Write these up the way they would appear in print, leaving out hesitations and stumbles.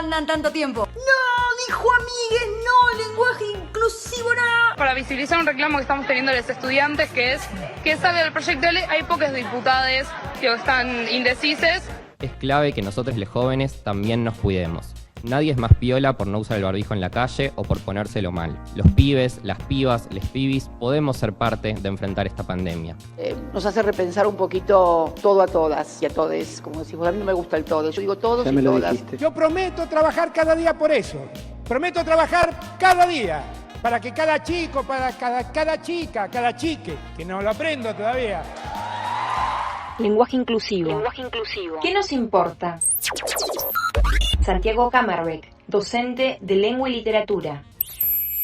andan tanto tiempo. No, dijo amigues, no, lenguaje inclusivo, no. Para visibilizar un reclamo que estamos teniendo los estudiantes, que es que sale del proyecto de ley, hay pocas diputadas que están indecises. Es clave que nosotros los jóvenes también nos cuidemos. Nadie es más piola por no usar el barbijo en la calle o por ponérselo mal. Los pibes, las pibas, les pibis podemos ser parte de enfrentar esta pandemia. Nos hace repensar un poquito todo a todas y a todes, como decimos. A mí no me gusta el todo, yo digo todos y todas. Yo prometo trabajar cada día por eso. Prometo trabajar cada día para que cada chico, para cada chica, cada chique, que no lo aprendo todavía. Lenguaje inclusivo. ¿Qué nos importa? Santiago Camarbeck, docente de lengua y literatura.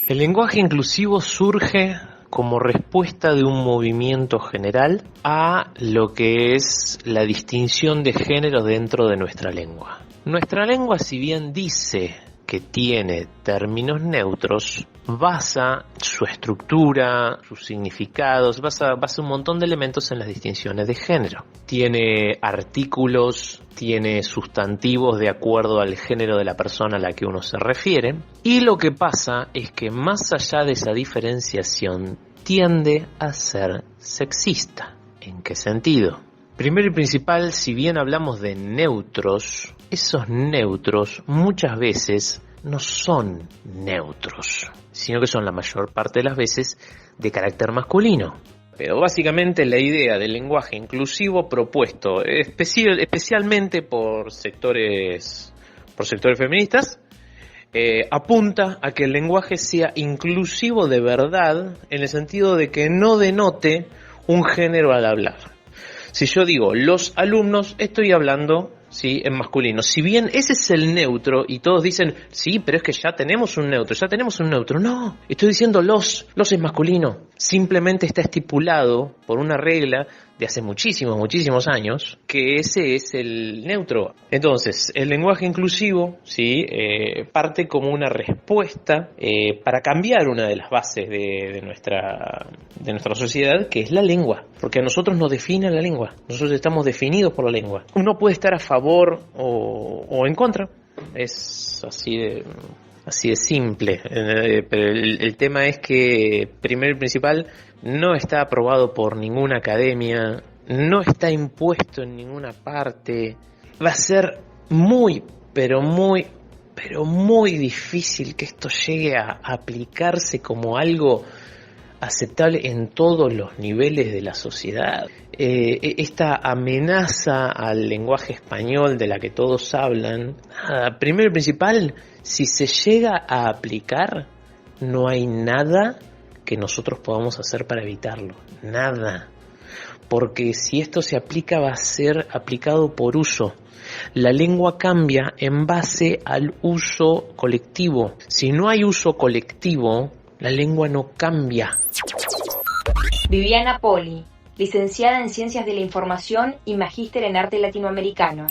El lenguaje inclusivo surge como respuesta de un movimiento general a lo que es la distinción de género dentro de nuestra lengua. Nuestra lengua, si bien dice que tiene términos neutros, basa su estructura, sus significados, basa un montón de elementos en las distinciones de género. Tiene artículos, tiene sustantivos de acuerdo al género de la persona a la que uno se refiere, y lo que pasa es que más allá de esa diferenciación tiende a ser sexista. ¿En qué sentido? Primero y principal, si bien hablamos de neutros, esos neutros muchas veces no son neutros, sino que son la mayor parte de las veces de carácter masculino. Pero básicamente la idea del lenguaje inclusivo propuesto especialmente por sectores feministas apunta a que el lenguaje sea inclusivo de verdad, en el sentido de que no denote un género al hablar. Si yo digo los alumnos, estoy hablando, ¿sí?, en masculino. Si bien ese es el neutro y todos dicen, sí, pero es que ya tenemos un neutro. No, estoy diciendo los es masculino. Simplemente está estipulado por una regla de hace muchísimos años que ese es el neutro. Entonces, el lenguaje inclusivo, ¿sí?, parte como una respuesta para cambiar una de las bases de nuestra sociedad, que es la lengua. Porque a nosotros nos define la lengua. Nosotros estamos definidos por la lengua. Uno puede estar a favor o en contra. Es así de simple. Pero el tema es que, primero y principal, no está aprobado por ninguna academia, no está impuesto en ninguna parte. Va a ser muy difícil que esto llegue a aplicarse como algo aceptable en todos los niveles de la sociedad. Esta amenaza al lenguaje español de la que todos hablan, primero y principal, si se llega a aplicar, no hay nada que nosotros podamos hacer para evitarlo. Nada. Porque si esto se aplica, va a ser aplicado por uso. La lengua cambia en base al uso colectivo. Si no hay uso colectivo, la lengua no cambia. Viviana Poli, licenciada en Ciencias de la Información y magíster en Arte Latinoamericano.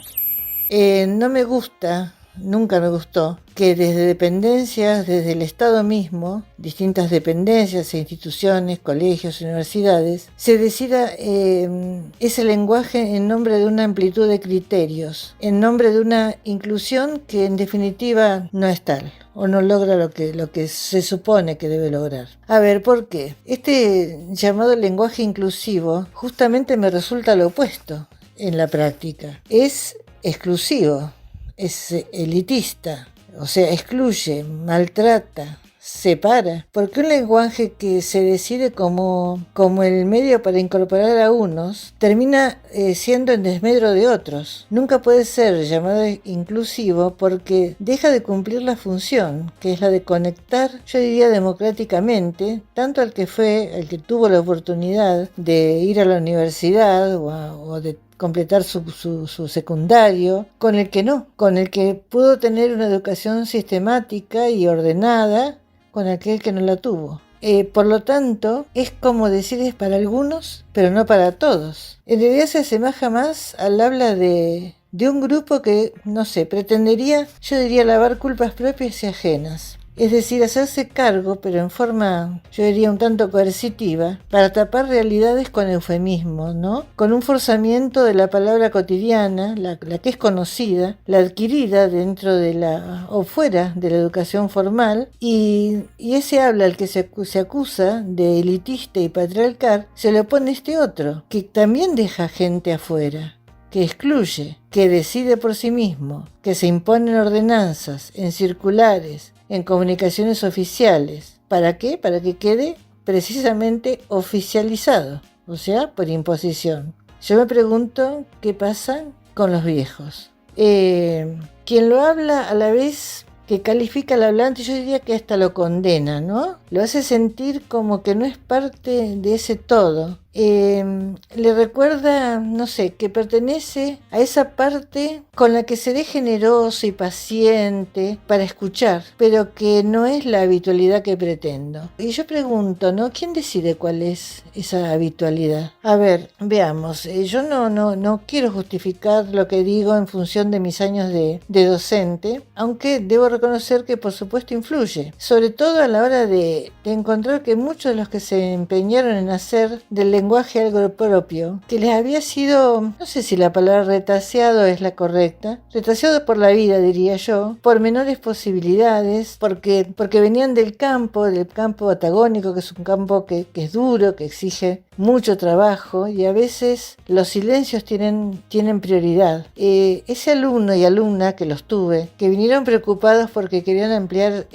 No me gusta, nunca me gustó, que desde dependencias, desde el Estado mismo, distintas dependencias e instituciones, colegios, universidades, se decida ese lenguaje en nombre de una amplitud de criterios, en nombre de una inclusión que en definitiva no es tal, o no logra lo que se supone que debe lograr. A ver, ¿por qué? Este llamado lenguaje inclusivo justamente me resulta lo opuesto en la práctica. Es exclusivo, es elitista, o sea, excluye, maltrata, separa, porque un lenguaje que se decide como el medio para incorporar a unos termina siendo en desmedro de otros. Nunca puede ser llamado inclusivo porque deja de cumplir la función, que es la de conectar, yo diría democráticamente, tanto al que tuvo la oportunidad de ir a la universidad o de completar su secundario, con el que no, con el que pudo tener una educación sistemática y ordenada, con aquel que no la tuvo. Por lo tanto, es como decir, es para algunos, pero no para todos. En realidad se asemeja más al habla de un grupo que, no sé, pretendería, yo diría, lavar culpas propias y ajenas. Es decir, hacerse cargo, pero en forma, yo diría, un tanto coercitiva, para tapar realidades con eufemismo, ¿no? Con un forzamiento de la palabra cotidiana, la que es conocida, la adquirida dentro de la o fuera de la educación formal, y ese habla al que se acusa de elitista y patriarcal, se le opone este otro, que también deja gente afuera, que excluye, que decide por sí mismo, que se imponen ordenanzas, en circulares, en comunicaciones oficiales. ¿Para qué? Para que quede precisamente oficializado, o sea, por imposición. Yo me pregunto qué pasa con los viejos. Quien lo habla a la vez que califica al hablante, yo diría que hasta lo condena, ¿no? Lo hace sentir como que no es parte de ese todo. Le recuerda, no sé, que pertenece a esa parte con la que seré generoso y paciente para escuchar, pero que no es la habitualidad que pretendo. Y yo pregunto, ¿no? ¿Quién decide cuál es esa habitualidad? A ver, veamos. Yo no quiero justificar lo que digo en función de mis años de docente, aunque debo reconocer que por supuesto influye, sobre todo a la hora de encontrar que muchos de los que se empeñaron en hacer del lenguaje algo propio, que les había sido, no sé si la palabra retaseado es la correcta, retaseado por la vida, diría yo, por menores posibilidades, porque venían del campo patagónico, que es un campo que es duro, que exige mucho trabajo, y a veces los silencios tienen prioridad. Ese alumno y alumna que los tuve, que vinieron preocupados porque querían ampliar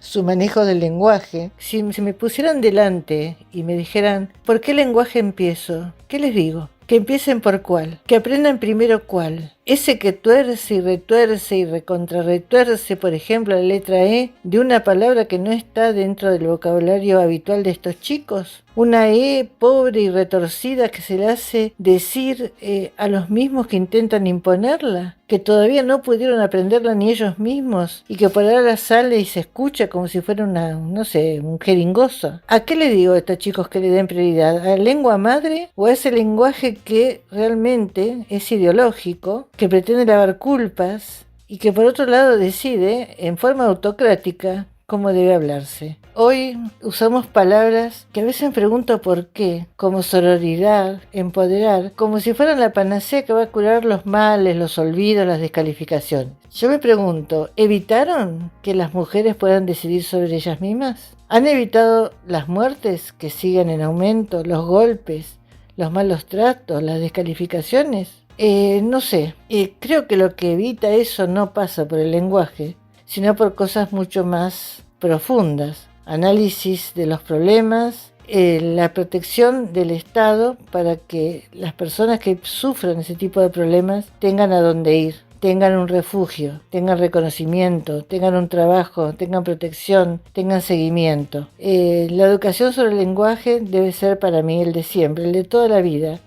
su manejo del lenguaje, si me pusieran delante y me dijeran, ¿por qué lenguaje empiezo? ¿Qué les digo? Que empiecen por cuál, que aprendan primero cuál. Ese que tuerce y recontrarretuerce, por ejemplo, la letra E de una palabra que no está dentro del vocabulario habitual de estos chicos. Una E pobre y retorcida que se le hace decir a los mismos que intentan imponerla, que todavía no pudieron aprenderla ni ellos mismos y que por ahora sale y se escucha como si fuera un jeringoso. ¿A qué le digo a estos chicos que le den prioridad? ¿A la lengua madre o a ese lenguaje que realmente es ideológico, que pretende lavar culpas y que por otro lado decide en forma autocrática cómo debe hablarse? Hoy usamos palabras que a veces me pregunto por qué, como sororidad, empoderar, como si fueran la panacea que va a curar los males, los olvidos, las descalificaciones. Yo me pregunto, ¿evitaron que las mujeres puedan decidir sobre ellas mismas? ¿Han evitado las muertes que siguen en aumento, los golpes, los malos tratos, las descalificaciones? No sé, creo que lo que evita eso no pasa por el lenguaje, sino por cosas mucho más profundas. Análisis de los problemas, la protección del Estado para que las personas que sufren ese tipo de problemas tengan a dónde ir, tengan un refugio, tengan reconocimiento, tengan un trabajo, tengan protección, tengan seguimiento. La educación sobre el lenguaje debe ser para mí el de siempre, el de toda la vida.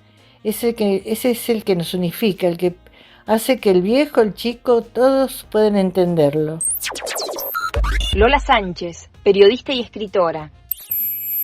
Ese es el que nos unifica, el que hace que el viejo, el chico, todos puedan entenderlo. Lola Sánchez, periodista y escritora.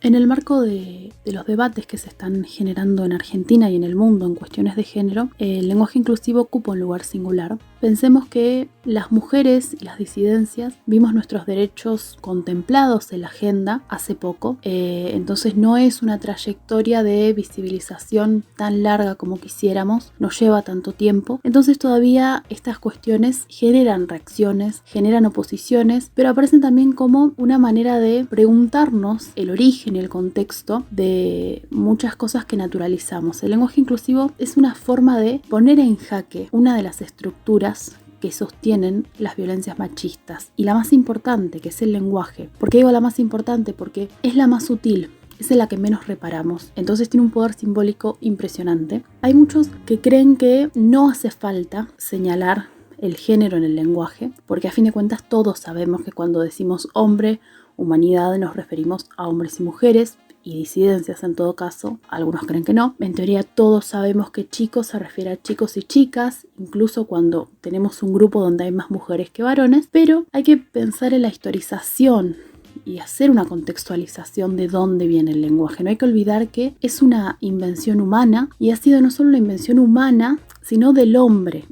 En el marco de los debates que se están generando en Argentina y en el mundo en cuestiones de género, el lenguaje inclusivo ocupa un lugar singular. Pensemos que las mujeres y las disidencias vimos nuestros derechos contemplados en la agenda hace poco, entonces no es una trayectoria de visibilización tan larga como quisiéramos, no lleva tanto tiempo, entonces todavía estas cuestiones generan reacciones, generan oposiciones, pero aparecen también como una manera de preguntarnos el origen y el contexto de muchas cosas que naturalizamos. El lenguaje inclusivo es una forma de poner en jaque una de las estructuras que sostienen las violencias machistas, y la más importante, que es el lenguaje. ¿Por qué digo la más importante? Porque es la más sutil, es en la que menos reparamos, entonces tiene un poder simbólico impresionante. Hay muchos que creen que no hace falta señalar el género en el lenguaje, porque a fin de cuentas todos sabemos que cuando decimos hombre, humanidad, nos referimos a hombres y mujeres, y disidencias en todo caso, algunos creen que no. En teoría todos sabemos que chicos se refiere a chicos y chicas, incluso cuando tenemos un grupo donde hay más mujeres que varones, pero hay que pensar en la historización y hacer una contextualización de dónde viene el lenguaje. No hay que olvidar que es una invención humana, y ha sido no solo una invención humana, sino del hombre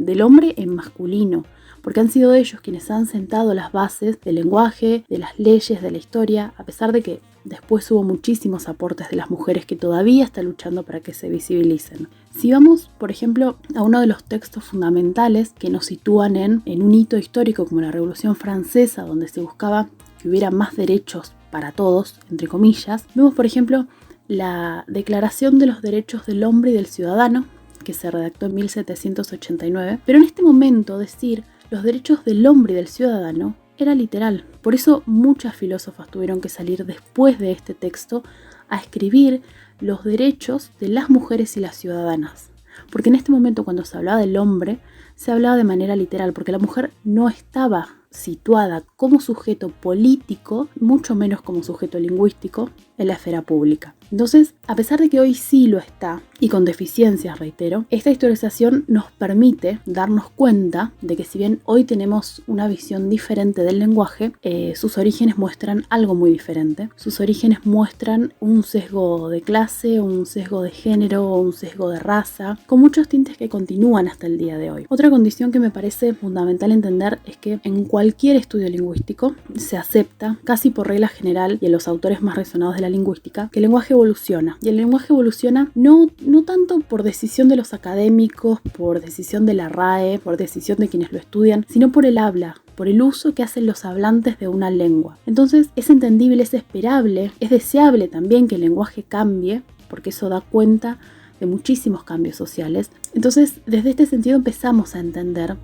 en masculino. porque han sido ellos quienes han sentado las bases del lenguaje, de las leyes, de la historia, a pesar de que después hubo muchísimos aportes de las mujeres que todavía están luchando para que se visibilicen. Si vamos, por ejemplo, a uno de los textos fundamentales que nos sitúan en un hito histórico como la Revolución Francesa, donde se buscaba que hubiera más derechos para todos, entre comillas, vemos, por ejemplo, la Declaración de los Derechos del Hombre y del Ciudadano, que se redactó en 1789, pero en este momento decir los derechos del hombre y del ciudadano era literal. Por eso muchas filósofas tuvieron que salir después de este texto a escribir los derechos de las mujeres y las ciudadanas. Porque en este momento, cuando se hablaba del hombre, se hablaba de manera literal, porque la mujer no estaba situada como sujeto político, mucho menos como sujeto lingüístico, en la esfera pública. Entonces, a pesar de que hoy sí lo está, y con deficiencias, reitero, esta historización nos permite darnos cuenta de que si bien hoy tenemos una visión diferente del lenguaje, sus orígenes muestran algo muy diferente. Sus orígenes muestran un sesgo de clase, un sesgo de género, un sesgo de raza, con muchos tintes que continúan hasta el día de hoy. Otra condición que me parece fundamental entender es que en cualquier estudio lingüístico se acepta, casi por regla general y en los autores más resonados de la lingüística, que el lenguaje evoluciona. Y el lenguaje evoluciona no tanto por decisión de los académicos, por decisión de la RAE, por decisión de quienes lo estudian, sino por el habla, por el uso que hacen los hablantes de una lengua. Entonces es entendible, es esperable, es deseable también que el lenguaje cambie, porque eso da cuenta de muchísimos cambios sociales. Entonces, desde este sentido empezamos a entender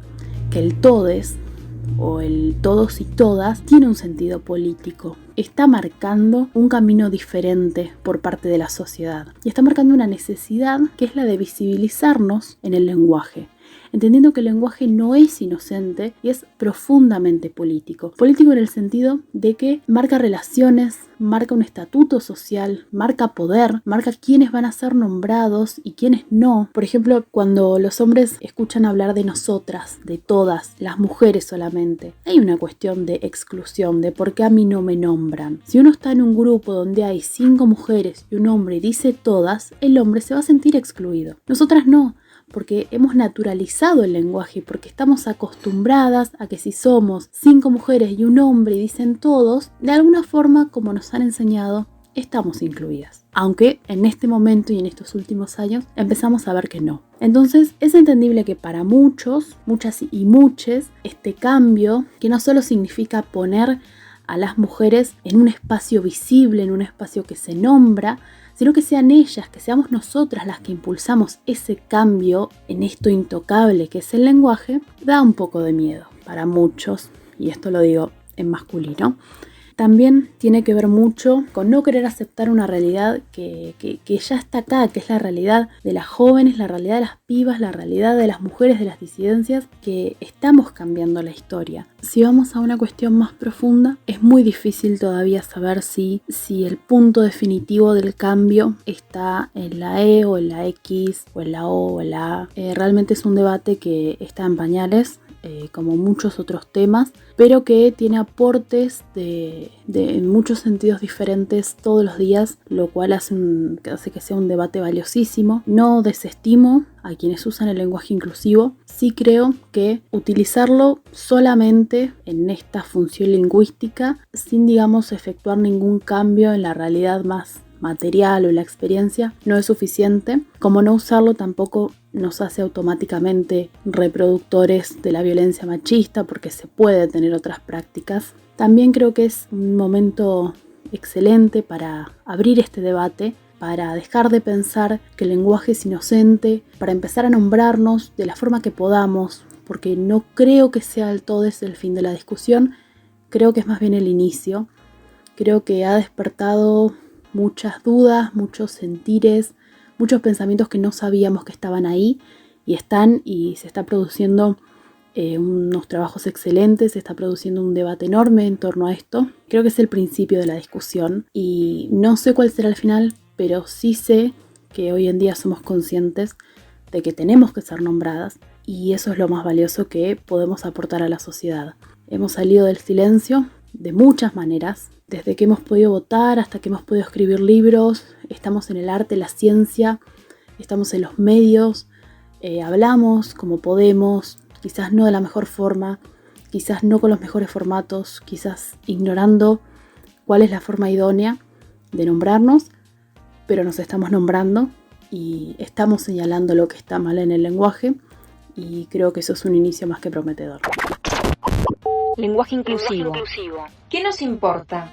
que el todes o el todos y todas tiene un sentido político. Está marcando un camino diferente por parte de la sociedad y está marcando una necesidad que es la de visibilizarnos en el lenguaje, entendiendo que el lenguaje no es inocente y es profundamente político. Político en el sentido de que marca relaciones, marca un estatuto social, marca poder, marca quiénes van a ser nombrados y quiénes no. Por ejemplo, cuando los hombres escuchan hablar de nosotras, de todas, las mujeres solamente, hay una cuestión de exclusión, de por qué a mí no me nombran. Si uno está en un grupo donde hay 5 mujeres y un hombre y dice todas, el hombre se va a sentir excluido. Nosotras no, porque hemos naturalizado el lenguaje, porque estamos acostumbradas a que si somos 5 mujeres y un hombre y dicen todos, de alguna forma, como nos han enseñado, estamos incluidas. Aunque en este momento y en estos últimos años empezamos a ver que no. Entonces es entendible que para muchos, muchas y muches, este cambio, que no solo significa poner a las mujeres en un espacio visible, en un espacio que se nombra, sino que sean ellas, que seamos nosotras las que impulsamos ese cambio en esto intocable que es el lenguaje, da un poco de miedo para muchos, y esto lo digo en masculino. También tiene que ver mucho con no querer aceptar una realidad que ya está acá, que es la realidad de las jóvenes, la realidad de las pibas, la realidad de las mujeres, de las disidencias, que estamos cambiando la historia. Si vamos a una cuestión más profunda, es muy difícil todavía saber si el punto definitivo del cambio está en la E o en la X o en la O o en la A. Realmente es un debate que está en pañales, como muchos otros temas, pero que tiene aportes de en muchos sentidos diferentes todos los días, lo cual hace que sea un debate valiosísimo. No desestimo a quienes usan el lenguaje inclusivo, sí creo que utilizarlo solamente en esta función lingüística, sin, digamos, efectuar ningún cambio en la realidad más material o la experiencia, no es suficiente. Como no usarlo tampoco nos hace automáticamente reproductores de la violencia machista, porque se puede tener otras prácticas. También creo que es un momento excelente para abrir este debate, para dejar de pensar que el lenguaje es inocente, para empezar a nombrarnos de la forma que podamos, porque no creo que sea del todo el fin de la discusión, creo que es más bien el inicio. Creo que ha despertado muchas dudas, muchos sentires, muchos pensamientos que no sabíamos que estaban ahí y están, y se está produciendo unos trabajos excelentes, se está produciendo un debate enorme en torno a esto. Creo que es el principio de la discusión y no sé cuál será el final, pero sí sé que hoy en día somos conscientes de que tenemos que ser nombradas y eso es lo más valioso que podemos aportar a la sociedad. Hemos salido del silencio de muchas maneras, desde que hemos podido votar hasta que hemos podido escribir libros, estamos en el arte, la ciencia, estamos en los medios, hablamos como podemos, quizás no de la mejor forma, quizás no con los mejores formatos, quizás ignorando cuál es la forma idónea de nombrarnos, pero nos estamos nombrando y estamos señalando lo que está mal en el lenguaje, y creo que eso es un inicio más que prometedor. Lenguaje inclusivo. ¿Qué nos importa?